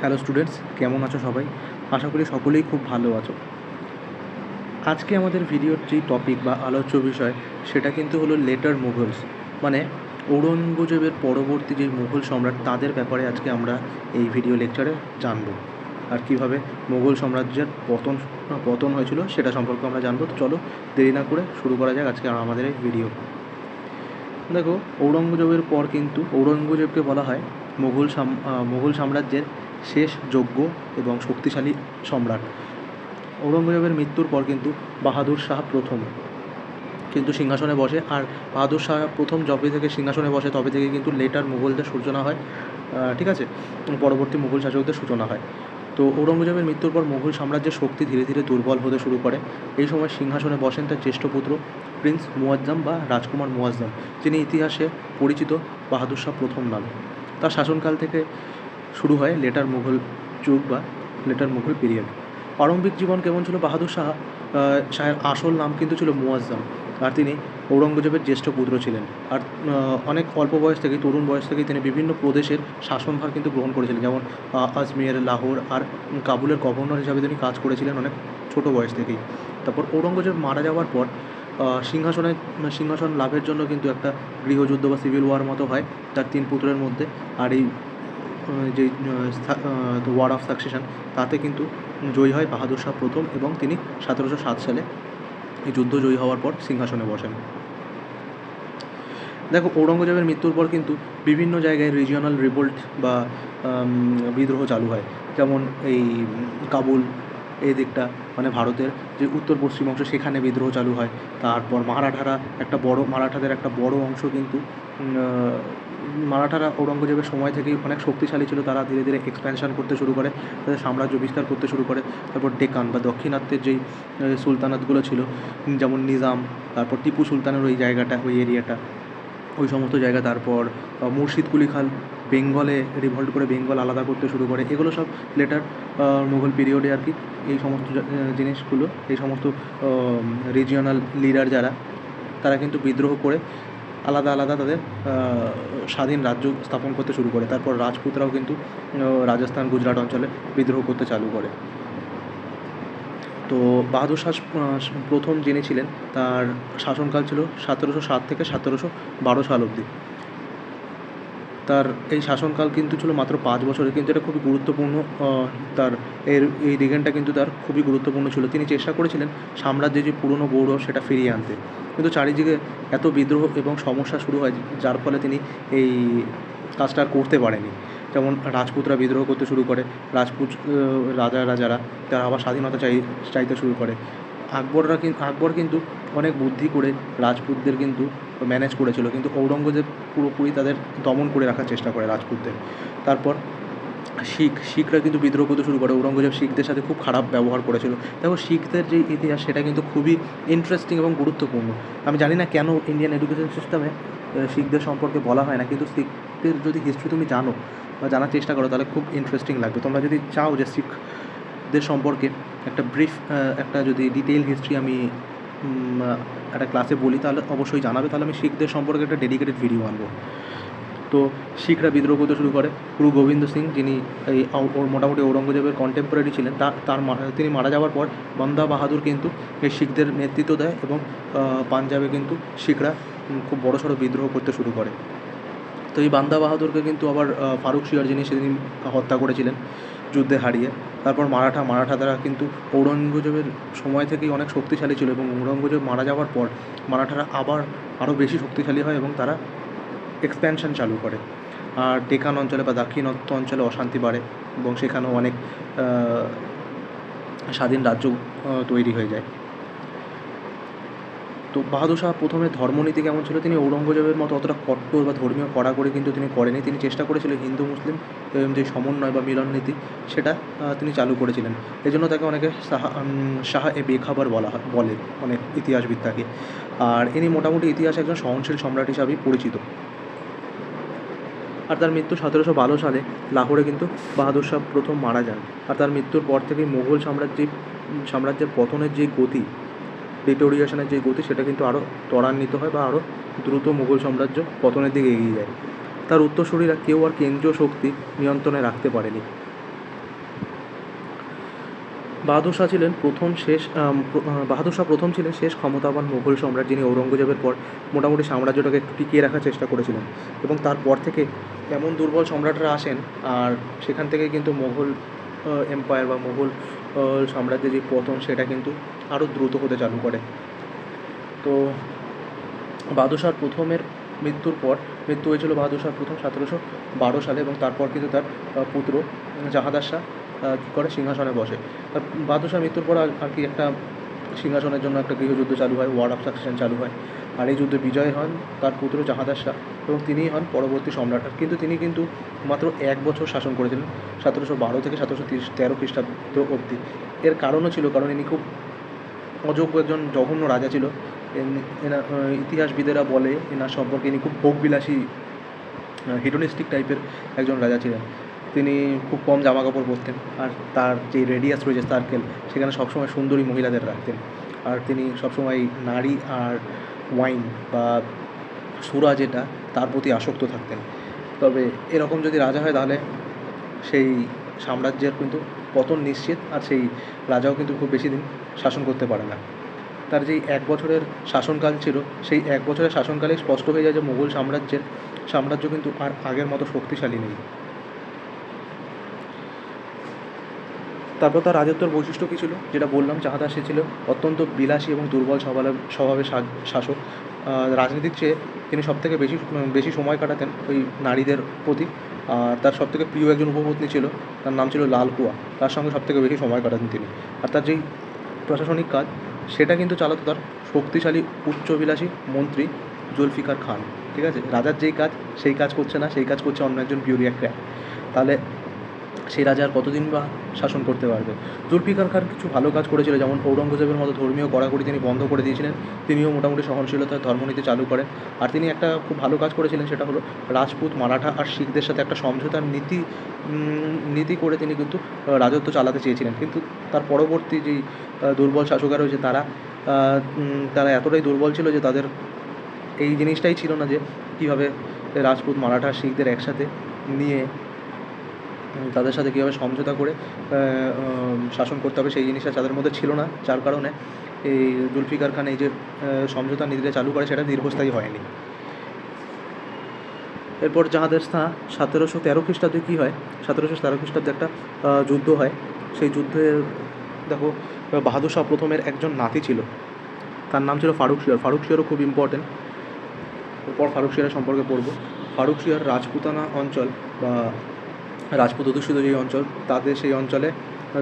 Hello students, কেমন আছো সবাই? আশা করি সকলেই খুব ভালো আছো। আজকে আমাদের ভিডিওর যেই টপিক বা আলোচ্য বিষয় সেটা কিন্তু হলো লেটার মুঘলস, মানে ঔরঙ্গজেবের পরবর্তী যে মুঘল সম্রাট তাদের ব্যাপারে আজকে আমরা এই ভিডিও লেকচারে জানবো। আর কীভাবে মুঘল সাম্রাজ্যের পতন হয়েছিল সেটা সম্পর্কে আমরা জানবো। তো চলো দেরি না করে শুরু করা যাক আজকে আমাদের এই ভিডিও। দেখো, ঔরঙ্গজেবের পর কিন্তু ঔরঙ্গজেবকে বলা হয় মুঘল সাম্রাজ্যের শেষ যোগ্য এবং শক্তিশালী সম্রাট। ঔরঙ্গজেবের মৃত্যুর পর কিন্তু বাহাদুর শাহ প্রথম কিন্তু সিংহাসনে বসে। আর বাহাদুর শাহ প্রথম যবে থেকে সিংহাসনে বসে তবে থেকে কিন্তু লেটার মুঘলদের সূচনা হয়, ঠিক আছে, পরবর্তী মুঘল শাসকদের সূচনা হয়। তো ঔরঙ্গজেবের মৃত্যুর পর মুঘল সাম্রাজ্যের শক্তি ধীরে ধীরে দুর্বল হতে শুরু করে। এই সময় সিংহাসনে বসেন তার জ্যেষ্ঠ পুত্র প্রিন্স মুয়াজ্জম বা রাজকুমার মুয়াজ্জম, যিনি ইতিহাসে পরিচিত বাহাদুর শাহ প্রথম নামে। তার শাসনকাল থেকে শুরু হয় লেটার মুঘল যুগ বা লেটার মুঘল পিরিয়ড। প্রারম্ভিক জীবন কেমন ছিল বাহাদুর শাহের আসল নাম কিন্তু ছিল মুয়াজ্জম, আর তিনি ঔরঙ্গজেবের জ্যেষ্ঠ পুত্র ছিলেন। আর অনেক অল্প বয়স থেকেই, তরুণ বয়স থেকেই তিনি বিভিন্ন প্রদেশের শাসনভার কিন্তু গ্রহণ করেছিলেন, যেমন আজমের, লাহোর আর কাবুলের গভর্নর হিসাবে তিনি কাজ করেছিলেন অনেক ছোট বয়স থেকেই। তারপর ঔরঙ্গজেব মারা যাওয়ার পর সিংহাসন লাভের জন্য কিন্তু একটা গৃহযুদ্ধ বা সিভিল ওয়ার মতো হয় তার তিন পুত্রের মধ্যে। আর এই যে ওয়ার অফ সাকসেশন, তাতে কিন্তু জয়ী হয় বাহাদুর শাহ প্রথম এবং তিনি 1707 সালে এই যুদ্ধ জয়ী হওয়ার পর সিংহাসনে বসেন। দেখো, ঔরঙ্গজেবের মৃত্যুর পর কিন্তু বিভিন্ন জায়গায় রিজিওনাল রিভোল্ট বা বিদ্রোহ চালু হয়। যেমন এই কাবুল এই দিকটা, মানে ভারতের যে উত্তর পশ্চিম অংশ, সেখানে বিদ্রোহ চালু হয়। তারপর মারাঠাদের একটা বড় অংশ কিন্তু মারাঠারা ঔরঙ্গজেবের সময় থেকেই অনেক শক্তিশালী ছিল। তারা ধীরে ধীরে এক্সপ্যানশন করতে শুরু করে, তাদের সাম্রাজ্য বিস্তার করতে শুরু করে। তারপর ডেকান বা দক্ষিণাত্যের যেই সুলতানাতগুলো ছিল, যেমন নিজাম, তারপর টিপু সুলতানের ওই জায়গাটা, ওই এরিয়াটা, ওই সমস্ত জায়গা। তারপর মুর্শিদ কুলি খান বেঙ্গলে রিভল্ট করে বেঙ্গল আলাদা করতে শুরু করে। এগুলো সব লেটার মুঘল পিরিয়ডে আর কি। এই সমস্ত জিনিসগুলো, এই সমস্ত রিজিওনাল লিডার যারা, তারা কিন্তু বিদ্রোহ করে আলাদা আলাদা তাদের স্বাধীন রাজ্য স্থাপন করতে শুরু করে। তারপর রাজপুতরাও কিন্তু রাজস্থান, গুজরাট অঞ্চলে বিদ্রোহ করতে চালু করে। তো বাহাদুর শাহ প্রথম যিনি ছিলেন, তার শাসনকাল ছিল 1707 থেকে 1712 সাল অবধি। তার এই শাসনকাল কিন্তু ছিল মাত্র 5 বছরের, কিন্তু এটা খুবই গুরুত্বপূর্ণ। তার এই রিগেনটা কিন্তু তার খুবই গুরুত্বপূর্ণ ছিল। তিনি চেষ্টা করেছিলেন সাম্রাজ্যে যে পুরনো গৌরব সেটা ফিরিয়ে আনতে, কিন্তু চারিদিকে এত বিদ্রোহ এবং সমস্যা শুরু হয়, যার ফলে তিনি এই কাজটা আর করতে পারেনি। যেমন রাজপুতরা বিদ্রোহ করতে শুরু করে, রাজারা যারা, তারা আবার স্বাধীনতা চাইতে শুরু করে। আকবর কিন্তু অনেক বুদ্ধি করে রাজপুতদের কিন্তু ম্যানেজ করেছিল, কিন্তু ঔরঙ্গজেব পুরোপুরি তাদের দমন করে রাখার চেষ্টা করে রাজপুতদের। তারপর শিখরা কিন্তু বিদ্রোহ করতে শুরু করে। ঔরঙ্গজেব শিখদের সাথে খুব খারাপ ব্যবহার করেছিল। দেখো, শিখদের যে ইতিহাস সেটা কিন্তু খুবই ইন্টারেস্টিং এবং গুরুত্বপূর্ণ। আমি জানি না কেন ইন্ডিয়ান এডুকেশন সিস্টেমে শিখদের সম্পর্কে বলা হয় না, কিন্তু শিখদের যদি হিস্ট্রি তুমি জানো বা জানার চেষ্টা করো তাহলে খুব ইন্টারেস্টিং লাগবে। তোমরা যদি চাও যে শিখদের সম্পর্কে একটা ব্রিফ, একটা যদি ডিটেইল হিস্ট্রি আমি একটা ক্লাসে বলি তাহলে অবশ্যই জানাবে, তাহলে আমি শিখদের সম্পর্কে একটা ডেডিকেটেড ভিডিও আনবো। তো শিখরা বিদ্রোহ করতে শুরু করে। গুরু গোবিন্দ সিং, যিনি এই মোটামুটি ঔরঙ্গজেবের কন্টেম্পোরারি ছিলেন, তিনি মারা যাওয়ার পর বান্দা বাহাদুর কিন্তু এই শিখদের নেতৃত্ব দেয় এবং পাঞ্জাবে কিন্তু শিখরা খুব বড়সড় বিদ্রোহ করতে শুরু করে। তো এই বান্দা বাহাদুরকে কিন্তু আবার ফারুক শিয়ার, যিনি সেদিন হত্যা করেছিলেন যুদ্ধে হারিয়ে। তারপর মারাঠারা কিন্তু ঔরঙ্গজেবের সময় থেকেই অনেক শক্তিশালী ছিল, এবং ঔরঙ্গজেব মারা যাওয়ার পর মারাঠারা আরও বেশি শক্তিশালী হয় এবং তারা এক্সপ্যানশন চালু করে। আর ডেকান অঞ্চলে বা দাক্ষিণাত্য অঞ্চলে অশান্তি বাড়ে এবং সেখানেও অনেক স্বাধীন রাজ্য তৈরি হয়ে যায়। তো বাহাদুর শাহ প্রথমে ধর্মনীতি কেমন ছিল, তিনি ঔরঙ্গজেবের মতো অতটা কট্টর বা ধর্মীয় কড়াকড়ি কিন্তু তিনি করেনি। তিনি চেষ্টা করেছিলেন হিন্দু মুসলিম যে সমন্বয় বা মিলন নীতি, সেটা তিনি চালু করেছিলেন। এজন্য তাকে অনেকে শাহ এ বেখাবার বলে অনেক ইতিহাসবিদ তাকে। আর ইনি মোটামুটি ইতিহাসে একজন সহনশীল সম্রাট হিসাবেই পরিচিত। আর তার মৃত্যু 1712 সালে লাহোরে কিন্তু বাহাদুর শাহ প্রথম মারা যান। আর তার মৃত্যুর পর থেকেই মুঘল সাম্রাজ্যের পতনের যে গতি, ডিটোরিয়েশনের যে গতি, সেটা কিন্তু আরও ত্বরান্বিত হয় বা আরও দ্রুত মুঘল সাম্রাজ্য পতনের দিকে এগিয়ে যায়। তার উত্তরসূরিরা কেউ আর কেন্দ্রীয় শক্তি নিয়ন্ত্রণে রাখতে পারেনি। বাহাদুর শাহ ছিলেন বাহাদুর শাহ প্রথম ছিলেন শেষ ক্ষমতাবান মুঘল সম্রাট, যিনি ঔরঙ্গজেবের পর মোটামুটি সাম্রাজ্যটাকে একটু টিকিয়ে রাখার চেষ্টা করেছিলেন। এবং তারপর থেকে এমন দুর্বল সম্রাটরা আসেন, আর সেখান থেকে কিন্তু মুঘল এম্পায়ার বা মুঘল সাম্রাজ্যের যে পতন, সেটা কিন্তু আরও দ্রুত হতে চালু করে। তো বাহাদুর শাহ প্রথমের মৃত্যু হয়েছিল বাহাদুর শাহ প্রথম 1712 সালে, এবং তারপর কিন্তু তার পুত্র জাহাদার শাহ কী করে সিংহাসনে বসে। বাহাদুর শাহ মৃত্যুর পর আর কি একটা সিংহাসনের জন্য একটা গৃহযুদ্ধ চালু হয়, ওয়ার অফ সাকসেশন চালু হয়। আর এই যুদ্ধে বিজয় হন তার পুত্র জাহাদার শাহ, এবং তিনিই হন পরবর্তী সম্রাট। কিন্তু তিনি কিন্তু মাত্র 1 বছর শাসন করেছিলেন, 1712 থেকে 1713 খ্রিস্টাব্দ অবধি। এর কারণও ছিল, কারণ ইনি খুব অযোগ্য একজন জঘন্য রাজা ছিল। ইতিহাসবিদেরা বলে এনার সম্পর্কে ইনি খুব ভোগবিলাসী, হিডনিস্টিক টাইপের একজন রাজা ছিলেন। তিনি খুব কম জামা কাপড় পরতেন, আর তার যে রেডিয়াস রয়েছে সার্কেল, সেখানে সবসময় সুন্দরী মহিলাদের রাখতেন। আর তিনি সবসময় নারী আর ওয়াইন বা সুরা যেটা, তার প্রতি আসক্ত থাকতেন। তবে এরকম যদি রাজা হয়, তাহলে সেই সাম্রাজ্যের কিন্তু পতন নিশ্চিত, আর সেই রাজাও কিন্তু খুব বেশি দিন শাসন করতে পারে না। তার যেই 1 বছরের শাসনকাল ছিল, সেই 1 বছরের শাসনকালেই স্পষ্ট হয়ে যায় যে মুঘল সাম্রাজ্য কিন্তু আর আগের মতো শক্তিশালী নেই। তারপর তার রাজত্বের বৈশিষ্ট্য কী ছিল, যেটা বললাম, জাহাদার শাহ ছিল অত্যন্ত বিলাসী এবং দুর্বল স্বভাবের শাসক। রাজনীতির চেয়ে তিনি সবথেকে বেশি সময় কাটাতেন ওই নারীদের প্রতি। আর তার সবথেকে প্রিয় একজন উপপত্নী ছিল, তার নাম ছিল লাল কুয়া। তার সঙ্গে সবথেকে বেশি সময় কাটাতেন তিনি। আর তার যেই প্রশাসনিক কাজ, সেটা কিন্তু চালাতো তার শক্তিশালী উচ্চবিলাসী মন্ত্রী জুলফিকার খান। ঠিক আছে, রাজার যেই কাজ সেই কাজ করছে না, সেই কাজ করছে অন্য একজন বিউরিয়াক্র্যাট। তাহলে সেই রাজা আর কতদিন বা শাসন করতে পারবে? জুলফিকার খান কিছু ভালো কাজ করেছিল, যেমন ঔরঙ্গজেবের মতো ধর্মীয় কড়াকড়ি তিনি বন্ধ করে দিয়েছিলেন। তিনিও মোটামুটি সহনশীলতার ধর্মনীতি চালু করেন। আর তিনি একটা খুব ভালো কাজ করেছিলেন, সেটা হলো রাজপুত, মারাঠা আর শিখদের সাথে একটা সমঝোতার নীতি করে তিনি কিন্তু রাজত্ব চালাতে চেয়েছিলেন। কিন্তু তার পরবর্তী যেই দুর্বল শাসকেরা রয়েছে, তারা এতটাই দুর্বল ছিল যে তাদের এই জিনিসটাই ছিল না যে কীভাবে রাজপুত, মারাঠা, শিখদের একসাথে নিয়ে তাদের সাথে কীভাবে সমঝোতা করে শাসন করতে হবে, সেই জিনিসটা তাদের মধ্যে ছিল না। যার কারণে এই জুলফিকার খান এই যে সমঝোতা নীতিটা চালু করে, সেটা দীর্ঘস্থায়ী হয়নি। এরপর জাহাদের শাহ 1713 খ্রিস্টাব্দে কী হয়, 1713 খ্রিস্টাব্দে একটা যুদ্ধ হয়। সেই যুদ্ধে দেখো, বাহাদুর শাহ প্রথমের একজন নাতি ছিল, তার নাম ছিল ফারুক শিয়র। ফারুক শিয়রও খুব ইম্পর্টেন্ট, এরপর ফারুক শিয়রের সম্পর্কে পড়ব। ফারুক শিয়র রাজপুতানা অঞ্চল বা রাজপুত অধ্যুষিত যেই অঞ্চল, সেই অঞ্চলে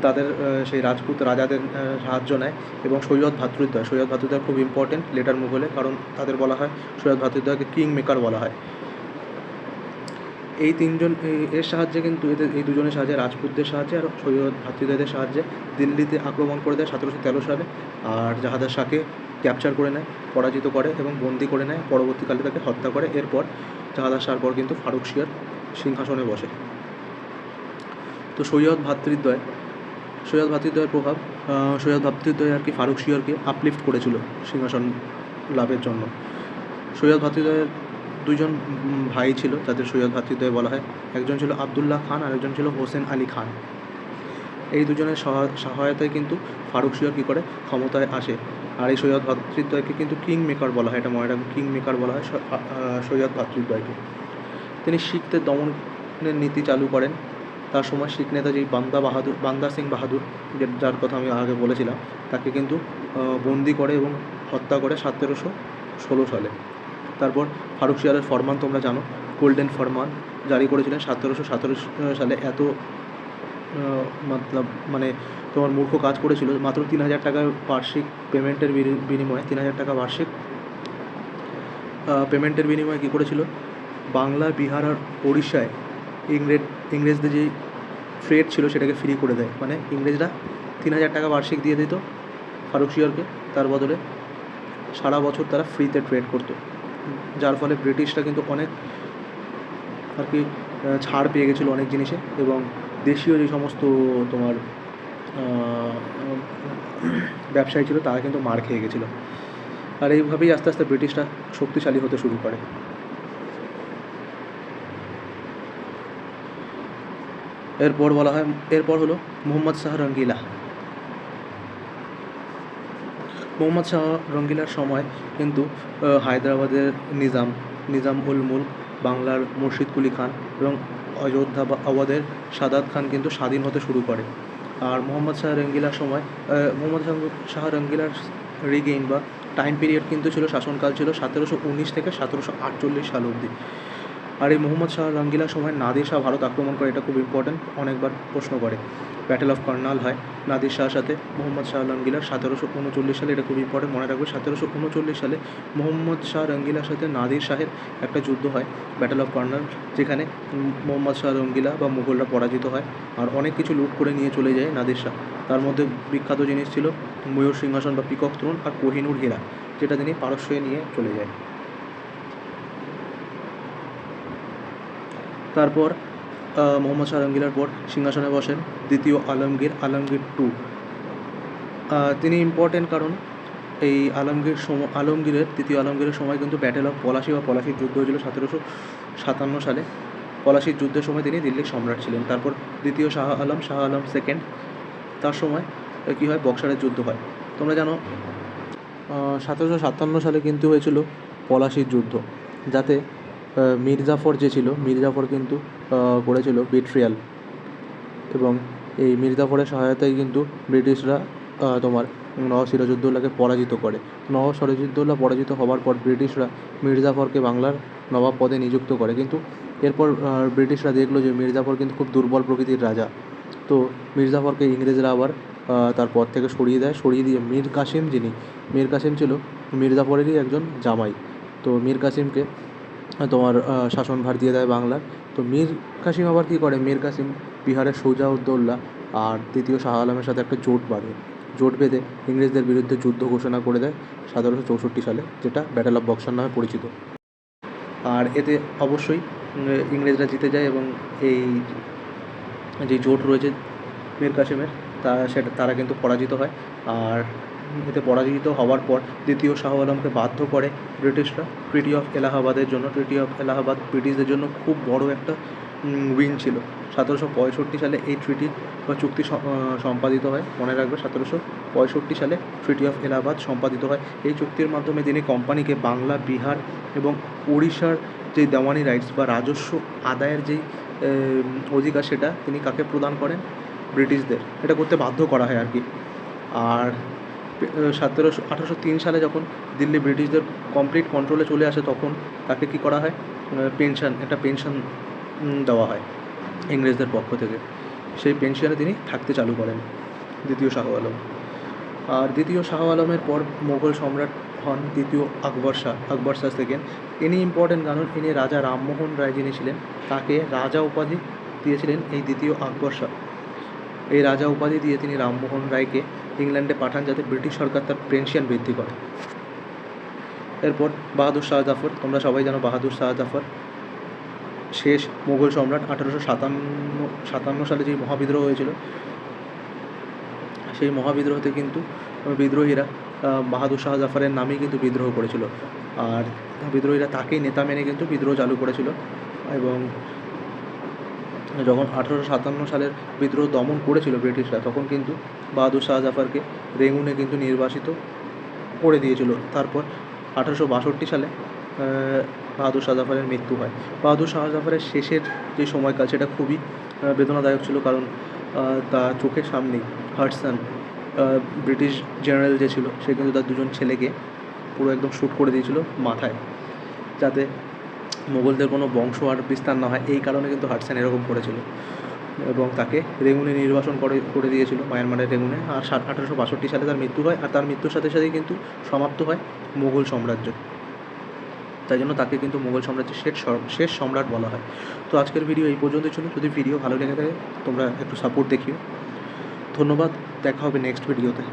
তাদের সেই রাজপুত রাজাদের সাহায্য নেয়। এবং সৈয়দ ভ্রাতৃদ্বয় খুব ইম্পর্টেন্ট লেটার মুঘলে, কারণ তাদের বলা হয়, সৈয়দ ভ্রাতৃদ্বয়কে কিং মেকার বলা হয়। এই তিনজন এর সাহায্যে কিন্তু এই দুজনের সাহায্যে, রাজপুতদের সাহায্যে আর সৈয়দ ভ্রাতৃদ্বয়দের সাহায্যে দিল্লিতে আক্রমণ করে দেয় 1713 সালে। আর জাহাদার শাহকে ক্যাপচার করে নেয়, পরাজিত করে এবং বন্দি করে নেয়। পরবর্তীকালে তাকে হত্যা করে। এরপর জাহাদার শাহর পর কিন্তু ফারুক শিয়র সিংহাসনে বসে। তো সৈয়দ ভ্রাতৃদ্বয়ের প্রভাব, সৈয়দ ভ্রাতৃদ্বয় আর কি ফারুক শিয়রকে আপলিফ্ট করেছিল সিংহাসন লাভের জন্য। সৈয়দ ভ্রাতৃদ্বয়ের দুজন ভাই ছিল, তাদের সৈয়দ ভ্রাতৃদ্বয় বলা হয়। একজন ছিল আবদুল্লাহ খান আর একজন ছিল হোসেন আলী খান। এই দুজনের সহায়তায় কিন্তু ফারুক শিয়র কী করে ক্ষমতায় আসে। আর এই সৈয়দ ভ্রাতৃদ্বয়কে কিন্তু কিং মেকার বলা হয়, এটা মনে রাখবেন, কিং মেকার বলা হয় সৈয়দ ভ্রাতৃদ্বয়কে। তিনি শিখদের দমনের নীতি চালু করেন। তার সময় শিখ নেতা যেই বান্দা সিং বাহাদুর, যার কথা আমি আগে বলেছিলাম, তাকে কিন্তু বন্দি করে এবং হত্যা করে 1716 সালে। তারপর ফারুক শিয়রের ফরমান তোমরা জানো, গোল্ডেন ফরমান জারি করেছিলেন 1717 সালে। এত মানে তোমার মূর্খ কাজ করেছিল, মাত্র 3000 টাকা বার্ষিক পেমেন্টের বিনিময়ে, 3000 টাকা বার্ষিক পেমেন্টের বিনিময়ে কী করেছিল, বাংলা, বিহার আর ওড়িশায় ইংরেজদের যেই ট্রেড ছিল সেটাকে ফ্রি করে দেয়। মানে ইংরেজরা 3000 টাকা বার্ষিক দিয়ে দিত ফারুক শিয়রকে, তার বদলে সারা বছর তারা ফ্রিতে ট্রেড করতো। যার ফলে ব্রিটিশরা কিন্তু অনেক আর কি ছাড় পেয়ে গেছিলো অনেক জিনিসে, এবং দেশীয় যে সমস্ত তোমার ব্যবসায়ী ছিল তারা কিন্তু মার খেয়ে গেছিলো। আর এইভাবেই আস্তে আস্তে ব্রিটিশরা শক্তিশালী হতে শুরু করে। এরপর হলো মুহাম্মদ শাহ রঙ্গিলা। মোহাম্মদ শাহ রঙ্গিলার সময় কিন্তু হায়দ্রাবাদের নিজাম উল মুলক, বাংলার মুর্শিদ কুলি খান এবং অযোধ্যা বা আওয়াধের সাদাত খান কিন্তু স্বাধীন হতে শুরু করে। আর মোহাম্মদ শাহ রঙ্গিলার সময় মোহাম্মদ শাহ রঙ্গিলার রিগেইন বা টাইম পিরিয়ড কিন্তু ছিল, শাসনকাল ছিল 1719 থেকে 1748 সাল অবধি। আর এই মোহাম্মদ শাহ রঙ্গিলার সময় নাদির শাহ ভারত আক্রমণ করে, এটা খুব ইম্পর্ট্যান্ট, অনেকবার প্রশ্ন করে। ব্যাটেল অফ কার্নাল হয় নাদির শাহর সাথে মোহাম্মদ শাহ রঙ্গিলার 1739 সালে, এটা খুব ইম্পর্ট্যান্ট, মনে রাখবে। 1739 সালে মোহাম্মদ শাহ রঙ্গিলার সাথে নাদির শাহের একটা যুদ্ধ হয়, ব্যাটেল অফ কার্নাল, যেখানে মোহাম্মদ শাহ রঙ্গিলা বা মুঘলরা পরাজিত হয় আর অনেক কিছু লুট করে নিয়ে চলে যায় নাদির শাহ। তার মধ্যে বিখ্যাত জিনিস ছিল ময়ূর সিংহাসন বা পিকক থ্রোন আর কোহিনুর হীরা, যেটা তিনি পারস্যে নিয়ে চলে যায়। তারপর মোহাম্মদ শাহ রঙ্গিলার পর সিংহাসনে বসেন দ্বিতীয় আলমগীর 2। তিনি ইম্পর্টেন্ট কারণ এই দ্বিতীয় আলমগীরের সময় কিন্তু ব্যাটেল অফ পলাশি বা পলাশির যুদ্ধ হয়েছিল 1757 সালে। পলাশির যুদ্ধের সময় তিনি দিল্লির সম্রাট ছিলেন। তারপর দ্বিতীয় শাহ আলম সেকেন্ড, তার সময় কী হয়, বক্সারের যুদ্ধ হয়। তোমরা জানো 1757 সালে কিন্তু হয়েছিল পলাশির যুদ্ধ, যাতে মির্জাফর যে ছিল, মির্জাফর কিন্তু করেছিল বিট্রিয়াল, এবং এই মির্জাফরের সহায়তায় কিন্তু ব্রিটিশরা তোমার নওয়াব সিরাজউদ্দৌলাকে পরাজিত করে। নওয়াব সিরাজউদ্দৌলা পরাজিত হওয়ার পর ব্রিটিশরা মির্জাফরকে বাংলার নবাব পদে নিযুক্ত করে, কিন্তু এরপর ব্রিটিশরা দেখলো যে মির্জাফর কিন্তু খুব দুর্বল প্রকৃতির রাজা, তো মির্জাফরকে ইংরেজরা আবার তার পদ থেকে সরিয়ে দিয়ে মীর কাসিম ছিল মির্জাফরেরই একজন জামাই, তো মীর কাসিমকে তোমার শাসনভার দিয়ে দেয় বাংলার। তো মীর কাসিম আবার কী করে, মীর কাসিম বিহারের সৌজাউদ্দৌলা আর দ্বিতীয় শাহ আলমের সাথে একটা জোট বেঁধে ইংরেজদের বিরুদ্ধে যুদ্ধ ঘোষণা করে দেয় 1764 সালে, যেটা ব্যাটেল অফ বক্সার নামে পরিচিত। আর এতে অবশ্যই ইংরেজরা জিতে যায় এবং এই যে জোট রয়েছে মীর কাসিমের তারা কিন্তু পরাজিত হয়। আর এতে পরাজিত হওয়ার পর দ্বিতীয় শাহ আলমকে বাধ্য করে ব্রিটিশরা ট্রিটি অফ এলাহাবাদের জন্য। ট্রিটি অফ এলাহাবাদ ব্রিটিশদের জন্য খুব বড় একটা উইন ছিল। 1765 সালে এই ট্রিটি বা চুক্তি সম্পাদিত হয়, মনে রাখবে 1765 সালে ট্রিটি অফ এলাহাবাদ সম্পাদিত হয়। এই চুক্তির মাধ্যমে তিনি কোম্পানিকে বাংলা, বিহার এবং উড়িষ্যার যে দেওয়ানি রাইটস বা রাজস্ব আদায়ের যেই অধিকার, সেটা তিনি কাকে প্রদান করেন, ব্রিটিশদের। এটা করতে বাধ্য করা হয় আর কি। আর 1803 সালে যখন দিল্লি ব্রিটিশদের কমপ্লিট কন্ট্রোলে চলে আসে, তখন তাকে কী করা হয়, একটা পেনশন দেওয়া হয় ইংরেজদের পক্ষ থেকে। সেই পেনশনে তিনি থাকতে চালু করেন দ্বিতীয় শাহ আলম। আর দ্বিতীয় শাহ আলমের পর মোগল সম্রাট হন দ্বিতীয় আকবর শাহ সেকেন্ড। ইনি ইম্পর্টেন্ট কারণ ইনি রাজা রামমোহন রায় যিনি ছিলেন, তাকে রাজা উপাধি দিয়েছিলেন এই দ্বিতীয় আকবর শাহ। এই রাজা উপাধি দিয়ে তিনি রামমোহন রায়কে ইংল্যান্ডে পাঠান, যাতে ব্রিটিশ সরকার তার পেনশন বৃদ্ধি করে। এরপর বাহাদুর শাহ জাফর, তোমরা সবাই জানো বাহাদুর শাহ জাফর শেষ মুঘল সম্রাট। 1857 সালে যে মহাবিদ্রোহ হয়েছিল, সেই মহাবিদ্রোহতে কিন্তু বিদ্রোহীরা বাহাদুর শাহ জাফরের নামেই কিন্তু বিদ্রোহ করেছিল, আর বিদ্রোহীরা তাকেই নেতা মেনে কিন্তু বিদ্রোহ চালু করেছিল। এবং যখন 1857 সালের বিদ্রোহ দমন করেছিল ব্রিটিশরা, তখন কিন্তু বাহাদুর শাহ জাফরকে রেঙ্গুনে কিন্তু নির্বাসিত করে দিয়েছিল। তারপর 1862 সালে বাহাদুর শাহ জাফরের মৃত্যু হয়। বাহাদুর শাহ জাফরের শেষের যে সময়কাল, সেটা খুবই বেদনাদায়ক ছিল, কারণ তার চোখের সামনেই হাডসন, ব্রিটিশ জেনারেল যে ছিল, সে কিন্তু তার দুজন ছেলেকে পুরো একদম শ্যুট করে দিয়েছিল মাথায়, যাতে মোগলদের কোনো বংশ আর বিস্তার না হয়। এই কারণে কিন্তু হাডসন এরকম করেছিল, এবং তাকে রেঙ্গুনে নির্বাসন করে দিয়েছিল, মায়ানমারের রেঙ্গুনে। আর 1862 সালে তার মৃত্যু হয়, আর তার মৃত্যুর সাথে সাথেই কিন্তু সমাপ্ত হয় মুঘল সাম্রাজ্য। তাই জন্য তাকে কিন্তু মুঘল সাম্রাজ্যের শেষ সম্রাট বলা হয়। তো আজকের ভিডিও এই পর্যন্তই ছিল। যদি ভিডিও ভালো লেগে থাকে তোমরা একটু সাপোর্ট দেখিও। ধন্যবাদ, দেখা হবে নেক্সট ভিডিওতে।